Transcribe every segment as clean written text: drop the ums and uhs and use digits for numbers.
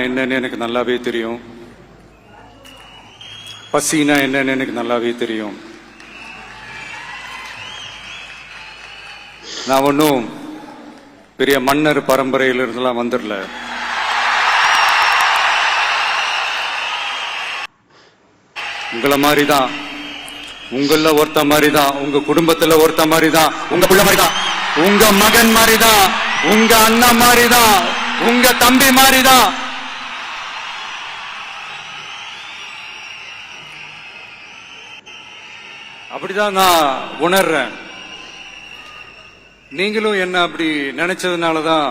என்னன்னு எனக்கு நல்லாவே தெரியும். பசினா என்னன்னு எனக்கு நல்லாவே தெரியும். நான் ஒன்றும் பெரிய மன்னர் பரம்பரையிலிருந்துலாம் வந்துடல. உங்களை மாதிரி தான், உங்கள ஒருத்த மாதிரி தான், உங்க குடும்பத்துல ஒருத்த மாதிரி தான், உங்க பிள்ளை மாதிரி தான், உங்க மகன் மாதிரி தான், உங்க அண்ணன் மாதிரி தான், உங்க தம்பி மாதிரி தான். அப்படிதான் நான் உணர்றேன். நீங்களும் என்ன அப்படி நினைச்சதுனாலதான்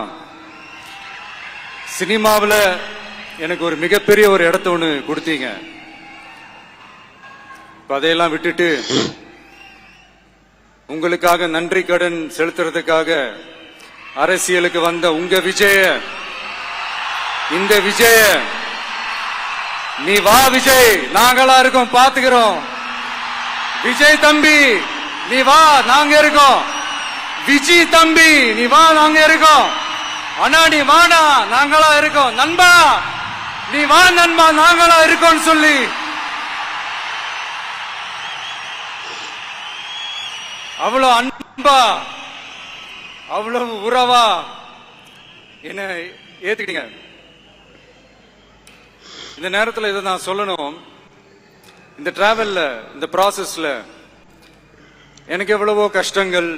சினிமாவில் எனக்கு ஒரு மிகப்பெரிய ஒரு இடத்த ஒண்ணு கொடுத்தீங்க. அதையெல்லாம் விட்டுட்டு உங்களுக்காக நன்றி கடன் செலுத்துறதுக்காக அரசியலுக்கு வந்த உங்க விஜய, இந்த விஜய, நீ வா விஜய், நாங்களா இருக்கோம், பாத்துக்கிறோம். விஜய் தம்பி நீ வா, நாங்க இருக்கோம். விஜய் தம்பி நீ வா, நாங்க இருக்கோம். அண்ணா நீ வாடா, நாங்களா இருக்கோம். நண்பா நீ வா நண்பா, நாங்களா இருக்கோம் சொல்லி அவ்வளவு அன்பா, அவ்வளவு உறவா என்ன ஏத்துக்கிட்டீங்க. இந்த நேரத்தில் இதை நான் சொல்லணும். இந்த டிராவல்ல, இந்த ப்ராசஸ்ல எனக்கு எவ்வளவோ கஷ்டங்கள்,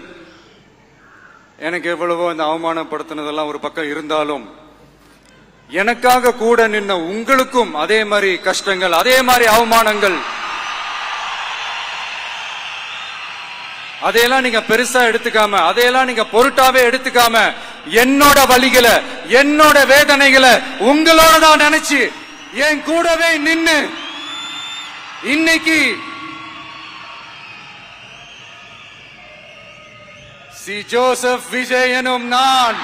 எனக்கு எவ்வளவோ இந்த அவமானப்படுத்தினதெல்லாம் ஒரு பக்கம் இருந்தாலும், எனக்காக கூட நின்ன உங்களுக்கும் அதே மாதிரி கஷ்டங்கள், அதே மாதிரி அவமானங்கள், அதையெல்லாம் நீங்க பெருசா எடுத்துக்காம, அதையெல்லாம் நீங்க பொருட்டாவே எடுத்துக்காம, என்னோட வலிகளை, என்னோட வேதனைகளை உங்களோட தான் நினைச்சு என் கூடவே நின்னு இன்னைக்கு சி ஜோசப் விஜய் எனும் நான்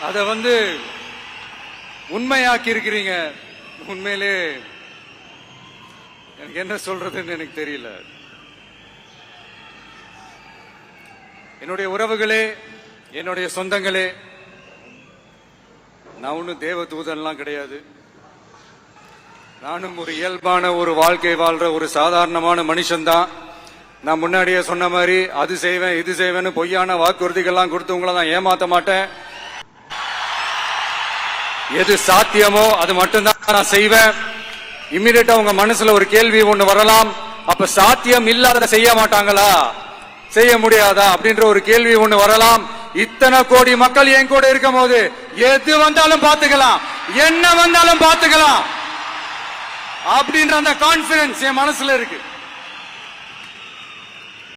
அத உண்மையாக்கி இருக்கிறீங்க. உண்மையிலே எனக்கு என்ன சொல்றதுன்னு எனக்கு தெரியல. என்னுடைய உறவுகளே, என்னுடைய சொந்தங்களே, நான் ஒன்னும் தேவ தூதன்லாம் கிடையாது. நானும் ஒரு இயல்பான ஒரு வாழ்க்கை வாழ்ற ஒரு சாதாரணமான மனுஷன்தான். நான் முன்னாடியே சொன்ன மாதிரி அது செய்வேன் இது செய்வேன்னு பொய்யான வாக்குறுதிகள்லாம் கொடுத்து உங்களை நான் ஏமாத்த மாட்டேன். எது சாத்தியமோ அது மட்டும்தான் நான் செய்வேன். இம்மிடியட்டா உங்க மனசுல ஒரு கேள்வி ஒண்ணு வரலாம், அப்ப சாத்தியம் இல்லாத செய்ய மாட்டாங்களா, செய்ய முடியாதா அப்படின்ற ஒரு கேள்வி ஒண்ணு வரலாம். இத்தனை கோடி மக்கள் என் கூட இருக்கும் போது எது வந்தாலும் பாத்துக்கலாம், என்ன வந்தாலும் பாத்துக்கலாம் அப்படின்ற அந்த கான்பிடன்ஸ் என் மனசுல இருக்கு.